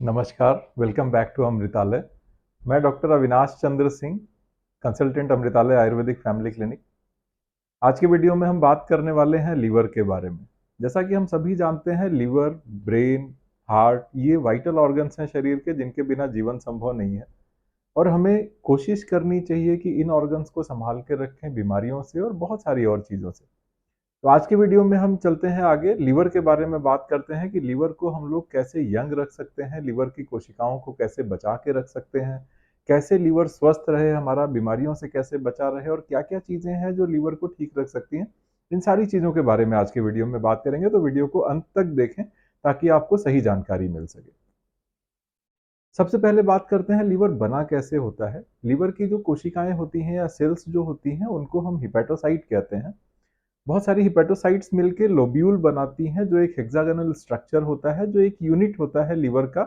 नमस्कार, welcome back to Amritalay. मैं doctor Avinash Chandra Singh, consultant Amritalay Ayurvedic family clinic. आज की वीडियो में हम बात करने वाले हैं लीवर के बारे में। जैसा कि हम सभी जानते हैं, लीवर, ब्रेन, हार्ट ये वाइटल ऑर्गन्स हैं शरीर के, जिनके बिना जीवन संभव नहीं है। और हमें कोशिश करनी चाहिए कि इन ऑर्गन्स को संभाल के रखें बीमारियों से और बहुत सारी और चीज़ों से। तो आज की वीडियो में हम चलते हैं आगे, लीवर के बारे में बात करते हैं कि लीवर को हम लोग कैसे यंग रख सकते हैं, लीवर की कोशिकाओं को कैसे बचा के रख सकते हैं, कैसे लीवर स्वस्थ रहे, हमारा बीमारियों से कैसे बचा रहे और क्या क्या चीज़ें हैं जो लीवर को ठीक रख सकती हैं। इन सारी चीज़ों के बारे में आज की वीडियो में बात करेंगे, तो वीडियो को अंत तक देखें ताकि आपको सही जानकारी मिल सके। सबसे पहले बात करते हैं लीवर बना कैसे होता है। लीवर की जो कोशिकाएं होती हैं या सेल्स जो होती हैं, उनको हम हिपैटोसाइट कहते हैं। बहुत सारी हिपैटोसाइट्स मिलके लोब्यूल बनाती हैं, जो एक हेक्सागोनल स्ट्रक्चर होता है, जो एक यूनिट होता है लीवर का।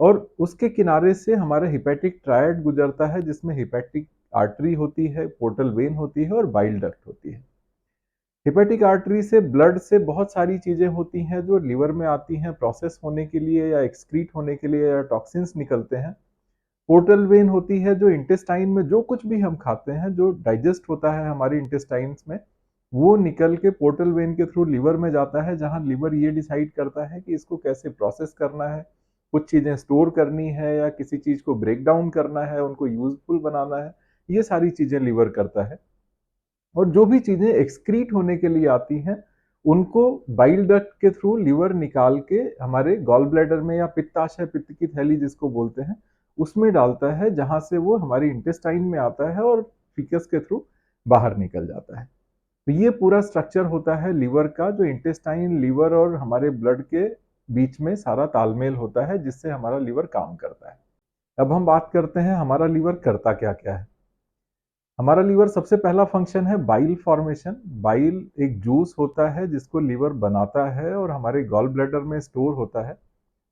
और उसके किनारे से हमारा हिपैटिक ट्रायड गुजरता है, जिसमें हिपैटिक आर्टरी होती है, पोर्टल वेन होती है और बाइल डक्ट होती है। हिपैटिक आर्टरी से ब्लड से बहुत सारी चीजें होती हैं जो लीवर में आती हैं प्रोसेस होने के लिए या एक्सक्रीट होने के लिए, या टॉक्सिन्स निकलते हैं। पोर्टल वेन होती है जो इंटेस्टाइन में जो कुछ भी हम खाते हैं, जो डाइजेस्ट होता है हमारी इंटेस्टाइन्स में, वो निकल के पोर्टल वेन के थ्रू लीवर में जाता है, जहां लीवर ये डिसाइड करता है कि इसको कैसे प्रोसेस करना है, कुछ चीजें स्टोर करनी है या किसी चीज को ब्रेक डाउन करना है, उनको यूजफुल बनाना है। ये सारी चीजें लीवर करता है। और जो भी चीजें एक्सक्रीट होने के लिए आती हैं, उनको बाइल डक्ट के थ्रू लीवर निकाल के हमारे गॉल ब्लैडर में या पित्ताशय, पित्त की थैली जिसको बोलते हैं, उसमें डालता है, जहां से वो हमारी इंटेस्टाइन में आता है और फीकस के थ्रू बाहर निकल जाता है। तो ये पूरा स्ट्रक्चर होता है लीवर का, जो इंटेस्टाइन, लीवर और हमारे ब्लड के बीच में सारा तालमेल होता है, जिससे हमारा लीवर काम करता है। अब हम बात करते हैं हमारा लीवर करता क्या क्या है। हमारा लीवर सबसे पहला फंक्शन है बाइल फॉर्मेशन। बाइल एक जूस होता है जिसको लीवर बनाता है और हमारे गॉल ब्लैडर में स्टोर होता है।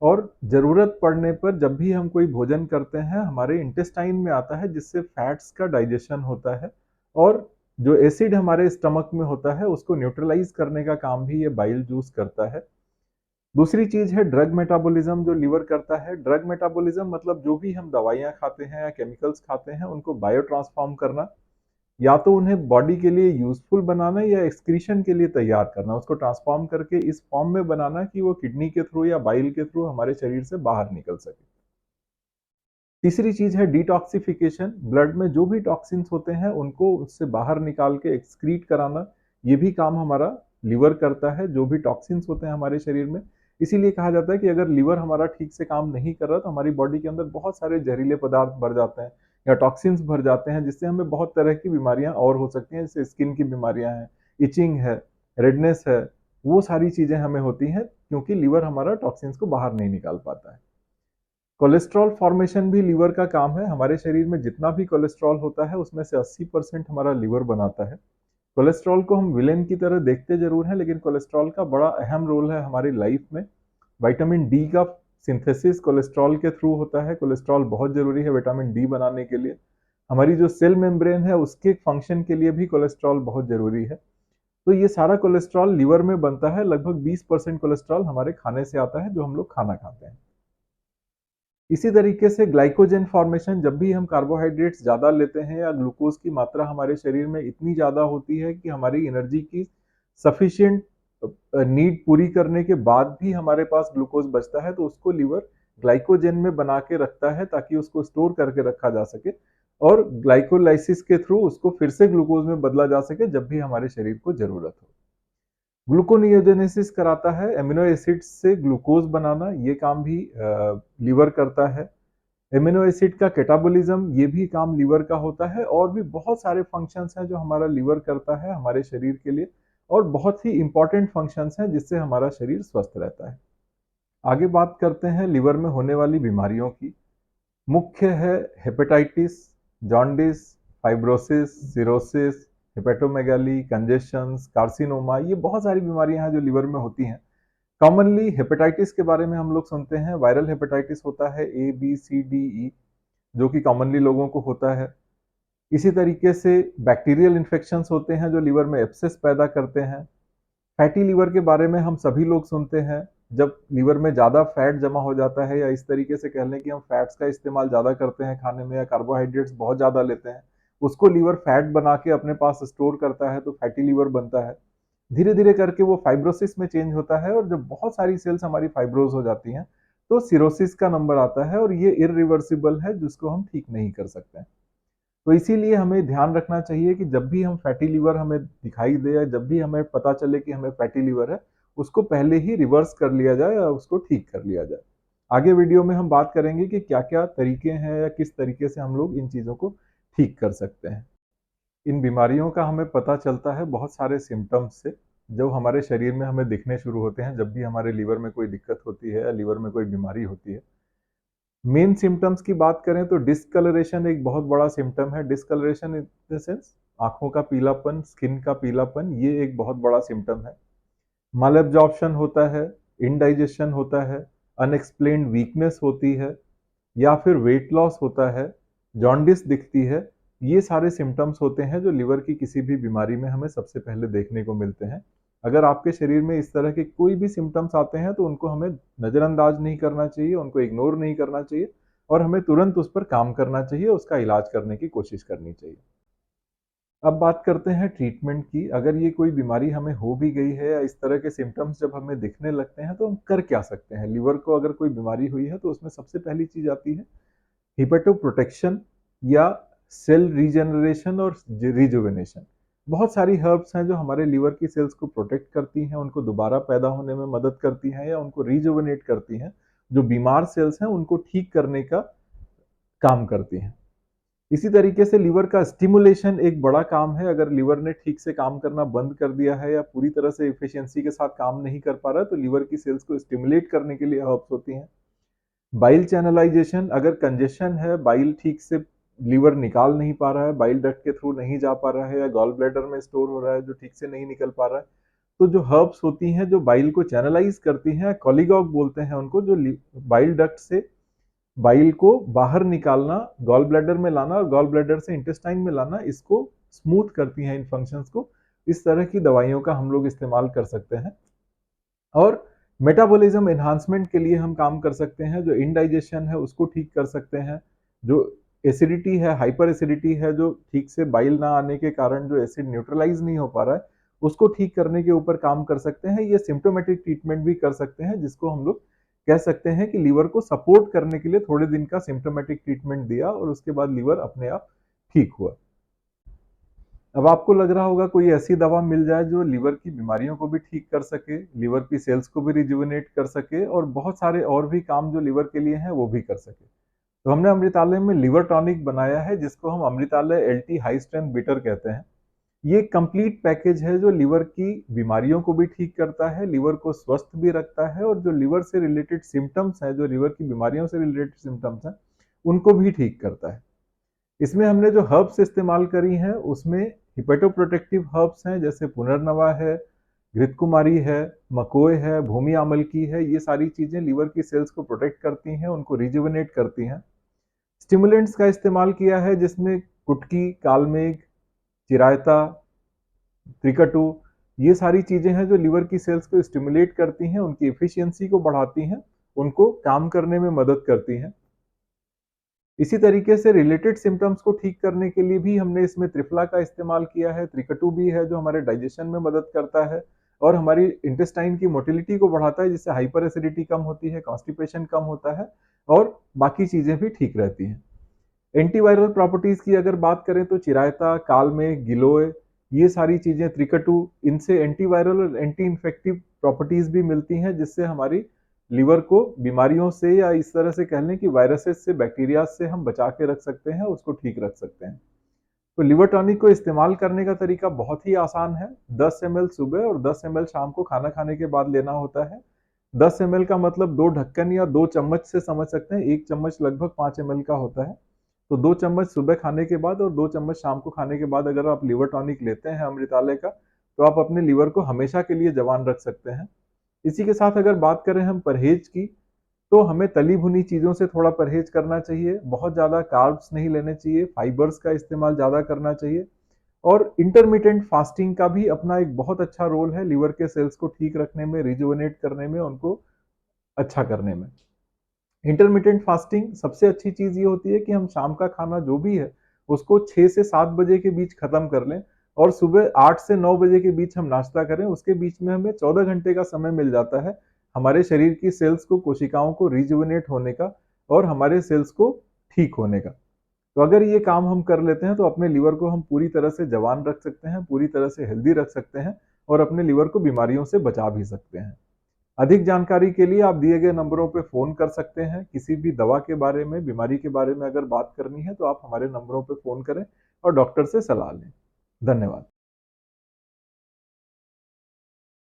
और जरूरत पड़ने पर जब भी हम कोई भोजन करते हैं, हमारे इंटेस्टाइन में आता है, जिससे फैट्स का डाइजेशन होता है। और जो एसिड हमारे स्टमक में होता है, उसको न्यूट्रलाइज करने का काम भी ये बाइल जूस करता है। दूसरी चीज है ड्रग मेटाबॉलिज्म, जो लीवर करता है। ड्रग मेटाबॉलिज्म मतलब जो भी हम दवाइयां खाते हैं या केमिकल्स खाते हैं, उनको बायो ट्रांसफॉर्म करना, या तो उन्हें बॉडी के लिए यूजफुल बनाना या एक्सक्रीशन के लिए तैयार करना, उसको ट्रांसफॉर्म करके इस फॉर्म में बनाना कि वो किडनी के थ्रू या बाइल के थ्रू हमारे शरीर से बाहर निकल सके। तीसरी चीज है डिटॉक्सिफिकेशन। ब्लड में जो भी टॉक्सिन्स होते हैं, उनको उससे बाहर निकाल के एक्सक्रीट कराना, ये भी काम हमारा लीवर करता है, जो भी टॉक्सिन्स होते हैं हमारे शरीर में। इसीलिए कहा जाता है कि अगर लीवर हमारा ठीक से काम नहीं कर रहा, तो हमारी बॉडी के अंदर बहुत सारे जहरीले पदार्थ भर जाते हैं या टॉक्सिन्स भर जाते हैं, जिससे हमें बहुत तरह की बीमारियां और हो सकती हैं, जैसे स्किन की बीमारियां हैं, इचिंग है, रेडनेस है। वो सारी चीजें हमें होती हैं क्योंकि लीवर हमारा टॉक्सिन्स को बाहर नहीं निकाल पाता है। कोलेस्ट्रॉल फॉर्मेशन भी लीवर का काम है। हमारे शरीर में जितना भी कोलेस्ट्रॉल होता है, उसमें से 80% हमारा लीवर बनाता है। कोलेस्ट्रॉल को हम विलेन की तरह देखते जरूर हैं, लेकिन कोलेस्ट्रॉल का बड़ा अहम रोल है हमारी लाइफ में। विटामिन डी का सिंथेसिस कोलेस्ट्रॉल के थ्रू होता है। कोलेस्ट्रॉल बहुत जरूरी है विटामिन डी बनाने के लिए। हमारी जो सेल मेम्ब्रेन है, उसके फंक्शन के लिए भी कोलेस्ट्रॉल बहुत जरूरी है। तो ये सारा कोलेस्ट्रॉल लीवर में बनता है। लगभग 20% कोलेस्ट्रॉल हमारे खाने से आता है, जो हम लोग खाना खाते हैं। इसी तरीके से ग्लाइकोजन फॉर्मेशन, जब भी हम कार्बोहाइड्रेट्स ज़्यादा लेते हैं या ग्लूकोज की मात्रा हमारे शरीर में इतनी ज़्यादा होती है कि हमारी एनर्जी की सफिशिएंट नीड पूरी करने के बाद भी हमारे पास ग्लूकोज बचता है, तो उसको लीवर ग्लाइकोजन में बना के रखता है, ताकि उसको स्टोर करके रखा जा सके और ग्लाइकोलाइसिस के थ्रू उसको फिर से ग्लूकोज में बदला जा सके जब भी हमारे शरीर को जरूरत हो। ग्लूकोनियोजेनेसिस कराता है, एमिनो एसिड्स से ग्लूकोज बनाना, ये काम भी लीवर करता है। एमिनो एसिड का कैटाबॉलिज्म, ये भी काम लीवर का होता है। और भी बहुत सारे फंक्शंस हैं जो हमारा लीवर करता है हमारे शरीर के लिए, और बहुत ही इंपॉर्टेंट फंक्शंस हैं जिससे हमारा शरीर स्वस्थ रहता है। आगे बात करते हैं लीवर में होने वाली बीमारियों की। मुख्य है hepatitis, jaundice, fibrosis, cirrhosis, hepatomegaly, congestion, carcinoma, ये बहुत सारी बीमारियां हैं जो लीवर में होती हैं। कॉमनली हेपेटाइटिस के बारे में हम लोग सुनते हैं। वायरल हेपेटाइटिस होता है, A B C D E, जो कि कॉमनली लोगों को होता है। इसी तरीके से बैक्टीरियल इन्फेक्शंस होते हैं जो लीवर में एब्सेस पैदा करते हैं। फैटी लीवर के बारे में हम सभी लोग सुनते हैं। जब लीवर में ज़्यादा फैट जमा हो जाता है, या इस तरीके से कह लें कि हम फैट्स का इस्तेमाल ज़्यादा करते हैं खाने में, या कार्बोहाइड्रेट्स बहुत ज़्यादा लेते हैं, उसको लीवर फैट बना के अपने पास स्टोर करता है, तो फैटी लीवर बनता है। धीरे धीरे करके वो फाइब्रोसिस में चेंज होता है, और जब बहुत सारी सेल्स हमारी फाइब्रोज हो जाती हैं तो सिरोसिस का नंबर आता है, और ये इरिवर्सिबल है, जिसको हम ठीक नहीं कर सकते हैं। तो इसीलिए हमें ध्यान रखना चाहिए कि जब भी हम फैटी लीवर हमें दिखाई दे, या जब भी हमें पता चले कि हमें फैटी लीवर है, उसको पहले ही रिवर्स कर लिया जाए या उसको ठीक कर लिया जाए। आगे वीडियो में हम बात करेंगे कि क्या क्या तरीके हैं, या किस तरीके से हम लोग इन चीज़ों को ठीक कर सकते हैं। इन बीमारियों का हमें पता चलता है बहुत सारे सिम्टम्स से, जो हमारे शरीर में हमें दिखने शुरू होते हैं जब भी हमारे लीवर में कोई दिक्कत होती है या लीवर में कोई बीमारी होती है। मेन सिम्टम्स की बात करें तो डिस्कलरेशन एक बहुत बड़ा सिम्टम है। डिस्कलरेशन इन द सेंस आंखों का पीलापन, स्किन का पीलापन, ये एक बहुत बड़ा सिम्टम है। मालएब्जॉर्प्शन होता है, इनडाइजेशन होता है, अनएक्सप्लेन्ड वीकनेस होती है, या फिर वेट लॉस होता है, जॉन्डिस दिखती है। ये सारे सिम्टम्स होते हैं जो लिवर की किसी भी बीमारी में हमें सबसे पहले देखने को मिलते हैं। अगर आपके शरीर में इस तरह के कोई भी सिम्टम्स आते हैं तो उनको हमें नज़रअंदाज नहीं करना चाहिए, उनको इग्नोर नहीं करना चाहिए, और हमें तुरंत उस पर काम करना चाहिए, उसका इलाज करने की कोशिश करनी चाहिए। अब बात करते हैं ट्रीटमेंट की। अगर ये कोई बीमारी हमें हो भी गई है, या इस तरह के सिम्टम्स जब हमें दिखने लगते हैं, तो हम कर क्या सकते हैं? लिवर को अगर कोई बीमारी हुई है तो उसमें सबसे पहली चीज़ आती है हिपेटोप्रोटेक्शन, या सेल रीजनरेशन और रिजुवेनेशन। बहुत सारी हर्ब्स हैं जो हमारे लीवर की सेल्स को प्रोटेक्ट करती हैं, उनको दोबारा पैदा होने में मदद करती हैं, या उनको रिजुवेनेट करती हैं। जो बीमार सेल्स हैं उनको ठीक करने का काम करती हैं। इसी तरीके से लीवर का स्टिमुलेशन एक बड़ा काम है। अगर लीवर ने ठीक से काम करना बंद कर दिया है, या पूरी तरह से एफिशिएंसी के साथ काम नहीं कर पा रहा, तो लीवर की सेल्स को स्टिमुलेट करने के लिए हर्ब्स होती हैं। बाइल चैनलाइजेशन, अगर कंजेशन है, बाइल ठीक से लीवर निकाल नहीं पा रहा है, बाइल डक्ट के थ्रू नहीं जा पा रहा है, या गॉल ब्लैडर में स्टोर हो रहा है जो ठीक से नहीं निकल पा रहा है, तो जो हर्ब्स होती हैं जो बाइल को चैनलाइज करती हैं, कॉलीगॉग बोलते हैं उनको, जो बाइल डक्ट से बाइल को बाहर निकालना, गॉल ब्लैडर में लाना, और गॉल ब्लैडर से इंटेस्टाइन में लाना, इसको स्मूथ करती हैं इन फंक्शंस को। इस तरह की दवाइयों का हम लोग इस्तेमाल कर सकते हैं। और मेटाबॉलिज्म एनहांसमेंट के लिए हम काम कर सकते हैं। जो इंडाइजेशन है उसको ठीक कर सकते हैं। जो एसिडिटी है, हाइपर एसिडिटी है, जो ठीक से बाइल ना आने के कारण जो एसिड न्यूट्रलाइज नहीं हो पा रहा है, उसको ठीक करने के ऊपर काम कर सकते हैं। ये सिम्टोमेटिक ट्रीटमेंट भी कर सकते हैं, जिसको हम लोग कह सकते हैं कि लीवर को सपोर्ट करने के लिए थोड़े दिन का सिम्टोमेटिक ट्रीटमेंट दिया, और उसके बाद लीवर अपने आप ठीक हुआ। अब आपको लग रहा होगा कोई ऐसी दवा मिल जाए जो लीवर की बीमारियों को भी ठीक कर सके, लीवर की सेल्स को भी रिजुविनेट कर सके, और बहुत सारे और भी काम जो लीवर के लिए हैं वो भी कर सके। तो हमने अमृतालय में लिवर टॉनिक बनाया है, जिसको हम अमृतालय एलटी हाई स्ट्रेंथ बिटर कहते हैं। ये कंप्लीट पैकेज है जो लीवर की बीमारियों को भी ठीक करता है, लीवर को स्वस्थ भी रखता है, और जो लीवर से रिलेटेड सिम्टम्स हैं, जो लीवर की बीमारियों से रिलेटेड सिम्टम्स हैं, उनको भी ठीक करता है। इसमें हमने जो हर्ब्स इस्तेमाल करी हैं उसमें हिपेटोप्रोटेक्टिव हर्ब्स हैं, जैसे पुनर्नवा है, घृतकुमारी है, मकोय है, भूमि आमलकी है। ये सारी चीजें लीवर की सेल्स को प्रोटेक्ट करती हैं, उनको रिजुविनेट करती हैं। स्टिमुलेंट्स का इस्तेमाल किया है, जिसमें कुटकी, कालमेघ, चिरायता, त्रिकटु, ये सारी चीजें हैं जो लीवर की सेल्स को स्टिमुलेट करती हैं, उनकी एफिशिएंसी को बढ़ाती हैं, उनको काम करने में मदद करती हैं। इसी तरीके से रिलेटेड सिम्टम्स को ठीक करने के लिए भी हमने इसमें त्रिफला का इस्तेमाल किया है। त्रिकटु भी है जो हमारे डाइजेशन में मदद करता है, और हमारी इंटेस्टाइन की मोटिलिटी को बढ़ाता है, जिससे हाइपर एसिडिटी कम होती है, कॉन्स्टिपेशन कम होता है, और बाकी चीजें भी ठीक रहती हैं। एंटीवायरल प्रॉपर्टीज की अगर बात करें तो चिरायता, कालमेघ, गिलोय, ये सारी चीजें, त्रिकटु, इनसे एंटीवायरल और एंटी इन्फेक्टिव प्रॉपर्टीज भी मिलती हैं, जिससे हमारी लिवर को बीमारियों से, या इस तरह से कह लें कि वायरसेस से, बैक्टीरिया से हम बचा के रख सकते हैं, उसको ठीक रख सकते हैं। तो लिवर टॉनिक को इस्तेमाल करने का तरीका बहुत ही आसान है। 10 ml सुबह और 10 ml शाम को खाना खाने के बाद लेना होता है। 10 ml का मतलब 2 ढक्कन या 2 चम्मच से समझ सकते हैं। 1 चम्मच लगभग 5 ml का होता है। तो 2 चम्मच सुबह खाने के बाद और 2 चम्मच शाम को खाने के बाद अगर आप लिवर टॉनिक लेते हैं अमृतालय का, तो आप अपने लिवर को हमेशा के लिए जवान रख सकते हैं। इसी के साथ अगर बात करें हम परहेज की, तो हमें तली भुनी चीज़ों से थोड़ा परहेज करना चाहिए, बहुत ज़्यादा कार्ब्स नहीं लेने चाहिए, फाइबर्स का इस्तेमाल ज़्यादा करना चाहिए, और इंटरमिटेंट फास्टिंग का भी अपना एक बहुत अच्छा रोल है लीवर के सेल्स को ठीक रखने में, रिजुविनेट करने में, उनको अच्छा करने में। इंटरमिटेंट फास्टिंग सबसे अच्छी चीज़ ये होती है कि हम शाम का खाना जो भी है, उसको 6 से 7 बजे के बीच खत्म कर लें और सुबह 8 से 9 बजे के बीच हम नाश्ता करें। उसके बीच में हमें 14 घंटे का समय मिल जाता है हमारे शरीर की सेल्स को, कोशिकाओं को रिजुवेनेट होने का और हमारे सेल्स को ठीक होने का। तो अगर ये काम हम कर लेते हैं तो अपने लीवर को हम पूरी तरह से जवान रख सकते हैं, पूरी तरह से हेल्दी रख सकते हैं और अपने लीवर को बीमारियों से बचा भी सकते हैं। अधिक जानकारी के लिए आप दिए गए नंबरों पे फ़ोन कर सकते हैं। किसी भी दवा के बारे में, बीमारी के बारे में अगर बात करनी है तो आप हमारे नंबरों पे फ़ोन करें और डॉक्टर से सलाह लें। धन्यवाद।